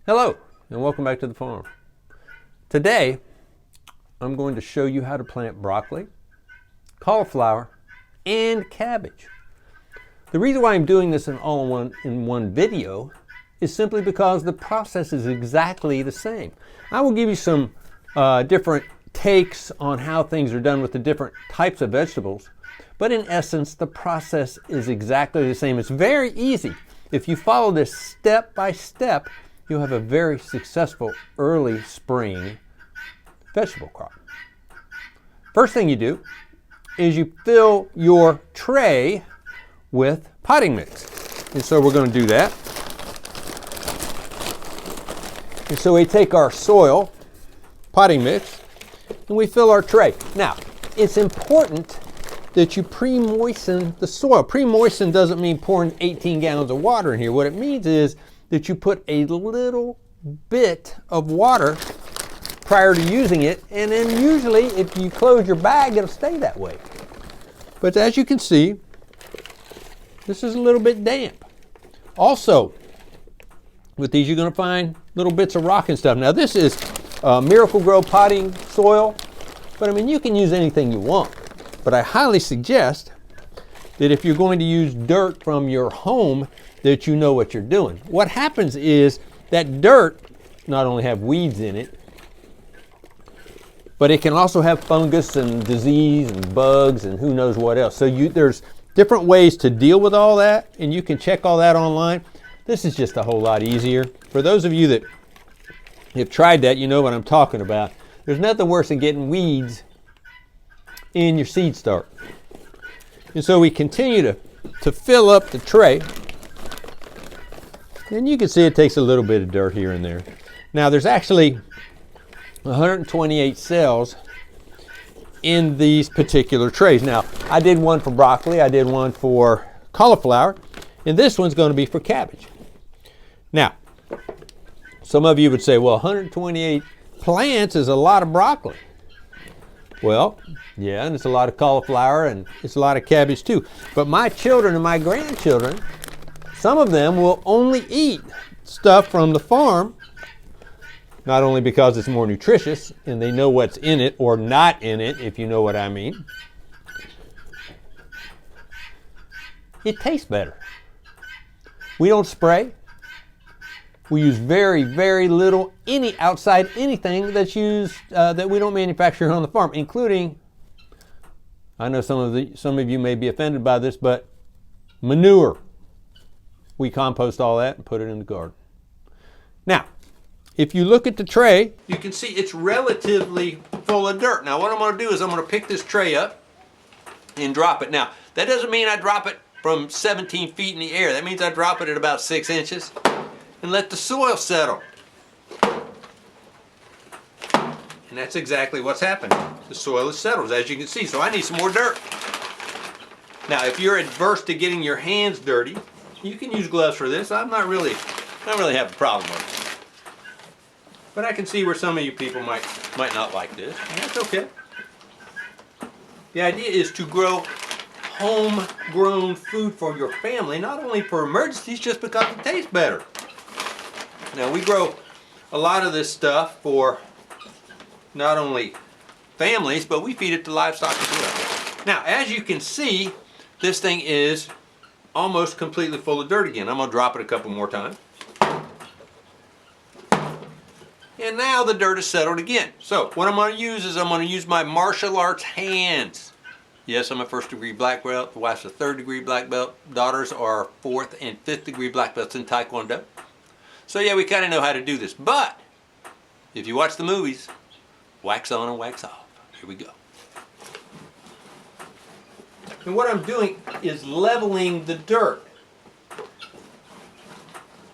Hello and welcome back to the farm. Today I'm going to show you how to plant broccoli, cauliflower, and cabbage. The reason why I'm doing this in one video is simply because the process is exactly the same. I will give you some different takes on how things are done with the different types of vegetables, but in essence the process is exactly the same. It's very easy. If you follow this step by step, you'll have a very successful early spring vegetable crop. First thing you do is you fill your tray with potting mix. And so we're going to do that. And so we take our soil, potting mix, and we fill our tray. Now, it's important that you pre-moisten the soil. Pre-moisten doesn't mean pouring 18 gallons of water in here. What it means is that you put a little bit of water prior to using it, and then usually if you close your bag, it'll stay that way. But as you can see, this is a little bit damp. Also, with these you're going to find little bits of rock and stuff. Now this is Miracle-Gro potting soil, but I mean you can use anything you want. But I highly suggest that if you're going to use dirt from your home, that you know what you're doing. What happens is that dirt not only have weeds in it, but it can also have fungus and disease and bugs and who knows what else. So there's different ways to deal with all that, and you can check all that online. This is just a whole lot easier. For those of you that have tried that, you know what I'm talking about. There's nothing worse than getting weeds in your seed start. And so we continue to fill up the tray. And you can see it takes a little bit of dirt here and there. Now there's actually 128 cells in these particular trays. Now I did one for broccoli, I did one for cauliflower, and this one's going to be for cabbage. Now, some of you would say, well, 128 plants is a lot of broccoli. Well, yeah, and it's a lot of cauliflower and it's a lot of cabbage too. But my children and my grandchildren, some of them will only eat stuff from the farm, not only because it's more nutritious and they know what's in it or not in it, if you know what I mean. It tastes better. We don't spray. We use very, very little outside anything that's used that we don't manufacture on the farm, including, I know some of you may be offended by this, but manure. We compost all that and put it in the garden. Now, if you look at the tray, you can see it's relatively full of dirt. Now what I'm going to do is I'm going to pick this tray up and drop it. Now, that doesn't mean I drop it from 17 feet in the air. That means I drop it at about 6 inches and let the soil settle. And that's exactly what's happening. The soil is settled, as you can see. So I need some more dirt. Now, if you're adverse to getting your hands dirty, you can use gloves for this. I don't really have a problem with it. But I can see where some of you people might not like this. And that's okay. The idea is to grow homegrown food for your family, not only for emergencies, just because it tastes better. Now we grow a lot of this stuff for not only families, but we feed it to livestock as well. Now, as you can see, this thing is almost completely full of dirt again. I'm going to drop it a couple more times. And now the dirt is settled again. So what I'm going to use is I'm going to use my martial arts hands. Yes, I'm a first-degree black belt. The wife's a third-degree black belt. Daughters are fourth and fifth-degree black belts in Taekwondo. So yeah, we kind of know how to do this. But if you watch the movies, wax on and wax off. Here we go. And what I'm doing is leveling the dirt.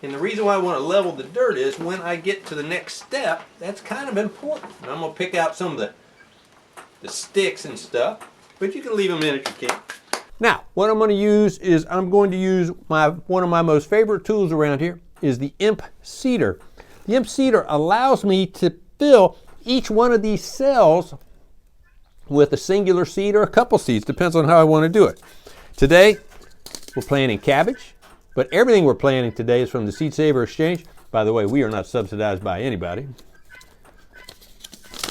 And the reason why I want to level the dirt is when I get to the next step, that's kind of important. And I'm going to pick out some of the sticks and stuff, but you can leave them in if you can. Now, what I'm going to use is one of my most favorite tools around here is the imp seeder. The imp seeder allows me to fill each one of these cells with a singular seed or a couple seeds, depends on how I want to do it. Today, we're planting cabbage, but everything we're planting today is from the Seed Saver Exchange. By the way, we are not subsidized by anybody.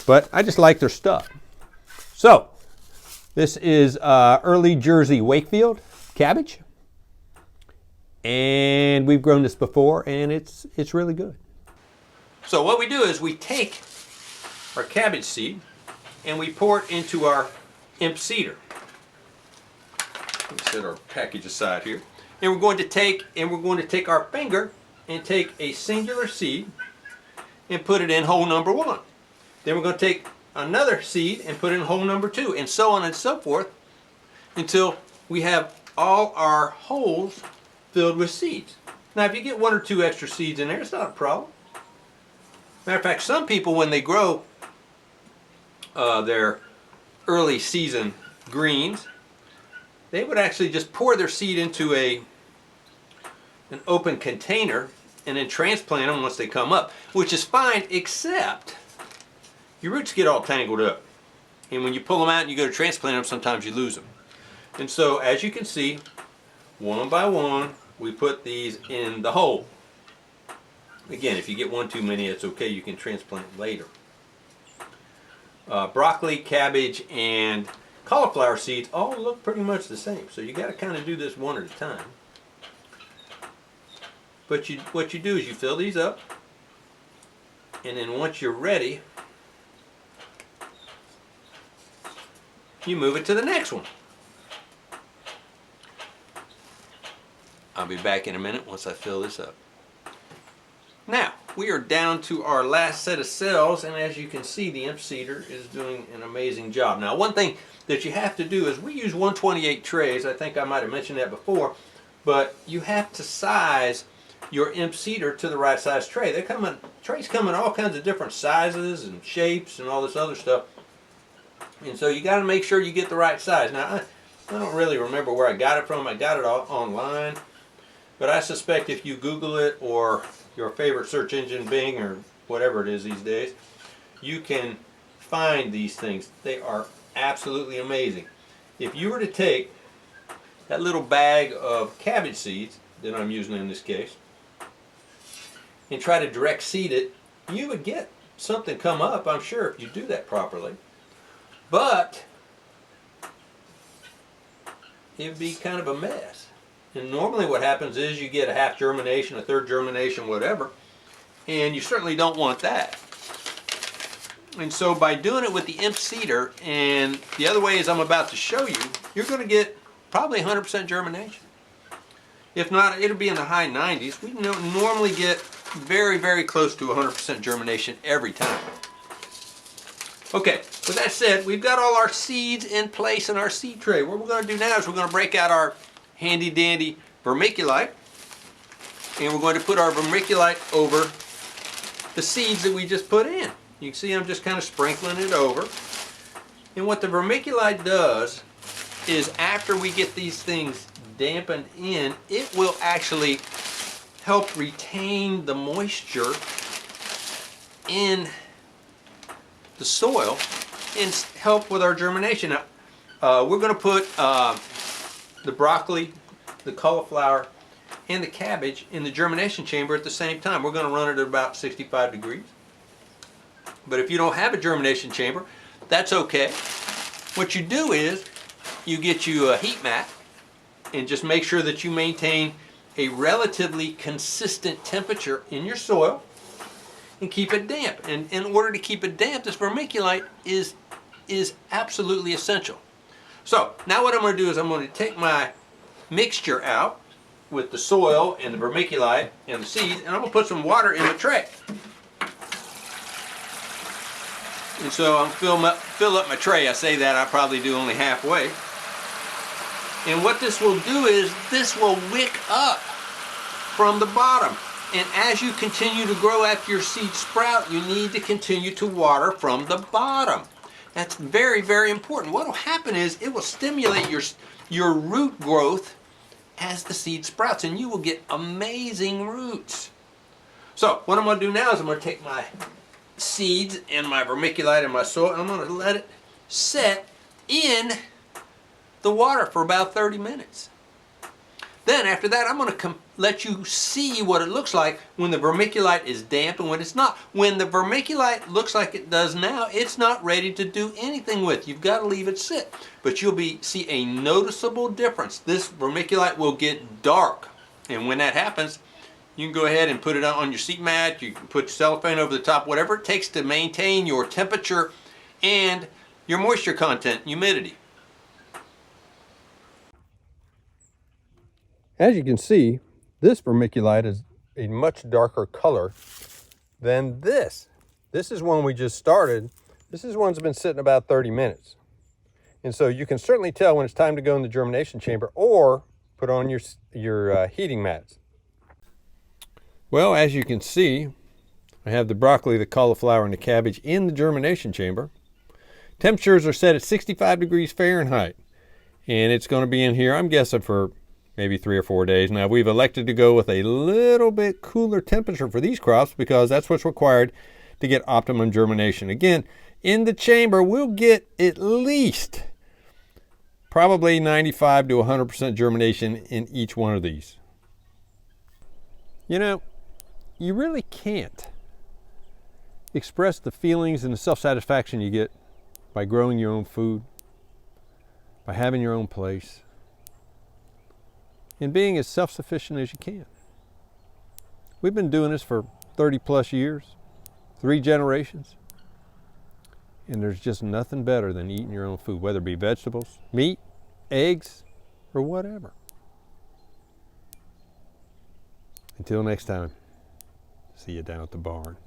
But I just like their stuff. So, this is early Jersey Wakefield cabbage. And we've grown this before, and it's really good. So what we do is we take our cabbage seed and we pour it into our imp seeder. Let me set our package aside here. And we're going to take our finger and take a singular seed and put it in hole number 1. Then we're going to take another seed and put it in hole number 2, and so on and so forth until we have all our holes filled with seeds. Now if you get 1 or 2 extra seeds in there, it's not a problem. Matter of fact, some people, when they grow their early season greens, they would actually just pour their seed into an open container and then transplant them once they come up, which is fine, except your roots get all tangled up. And when you pull them out and you go to transplant them, sometimes you lose them. And so, as you can see, one by one, we put these in the hole. Again, if you get 1 too many, it's okay. You can transplant later. Broccoli, cabbage, and cauliflower seeds all look pretty much the same. So you got to kind of do this one at a time. But what you do is you fill these up, and then once you're ready, you move it to the next one. I'll be back in a minute once I fill this up. Now, we are down to our last set of cells, and as you can see, the imp seeder is doing an amazing job. Now, one thing that you have to do is we use 128 trays. I think I might have mentioned that before, but you have to size your imp seeder to the right size tray. Trays come in all kinds of different sizes and shapes and all this other stuff, and so you got to make sure you get the right size. Now, I don't really remember where I got it from. I got it all online. But I suspect if you Google it, or your favorite search engine, Bing, or whatever it is these days, you can find these things. They are absolutely amazing. If you were to take that little bag of cabbage seeds that I'm using in this case and try to direct seed it, you would get something come up, I'm sure, if you do that properly. But it would be kind of a mess. And normally what happens is you get a half germination, a third germination, whatever, and you certainly don't want that. And so by doing it with the imp seeder, and the other way is I'm about to show you, you're going to get probably 100% germination. If not, it'll be in the high 90s. We normally get very, very close to 100% germination every time. Okay, with that said, we've got all our seeds in place in our seed tray. What we're going to do now is we're going to break out our handy dandy vermiculite, and we're going to put our vermiculite over the seeds that we just put in. You can see I'm just kind of sprinkling it over. And what the vermiculite does is, after we get these things dampened in, it will actually help retain the moisture in the soil and help with our germination. Now, we're going to put the broccoli, the cauliflower, and the cabbage in the germination chamber at the same time. We're going to run it at about 65 degrees. But if you don't have a germination chamber, that's okay. What you do is you get you a heat mat and just make sure that you maintain a relatively consistent temperature in your soil and keep it damp. And in order to keep it damp, this vermiculite is absolutely essential. So now what I'm going to do is I'm going to take my mixture out with the soil and the vermiculite and the seeds, and I'm going to put some water in the tray. And so I'm fill up my tray. I say that, I probably do only halfway. And what this will do is this will wick up from the bottom. And as you continue to grow after your seeds sprout, you need to continue to water from the bottom. That's very, very important. What will happen is it will stimulate your root growth as the seed sprouts, and you will get amazing roots. So what I'm going to do now is I'm going to take my seeds and my vermiculite and my soil, and I'm going to let it set in the water for about 30 minutes. Then after that, I'm going to let you see what it looks like when the vermiculite is damp and when it's not. When the vermiculite looks like it does now, it's not ready to do anything with. You've got to leave it sit. But you'll see a noticeable difference. This vermiculite will get dark. And when that happens, you can go ahead and put it on your seat mat. You can put cellophane over the top, whatever it takes to maintain your temperature and your moisture content, humidity. As you can see, this vermiculite is a much darker color than this. This is one we just started. This is one that's been sitting about 30 minutes. And so you can certainly tell when it's time to go in the germination chamber or put on your heating mats. Well, as you can see, I have the broccoli, the cauliflower, and the cabbage in the germination chamber. Temperatures are set at 65 degrees Fahrenheit. And it's going to be in here, I'm guessing, for maybe 3 or 4 days. Now, we've elected to go with a little bit cooler temperature for these crops because that's what's required to get optimum germination. Again, in the chamber, we'll get at least probably 95 to 100% germination in each one of these. You know, you really can't express the feelings and the self-satisfaction you get by growing your own food, by having your own place, and being as self-sufficient as you can. We've been doing this for 30 plus years, 3 generations, and there's just nothing better than eating your own food, whether it be vegetables, meat, eggs, or whatever. Until next time, see you down at the barn.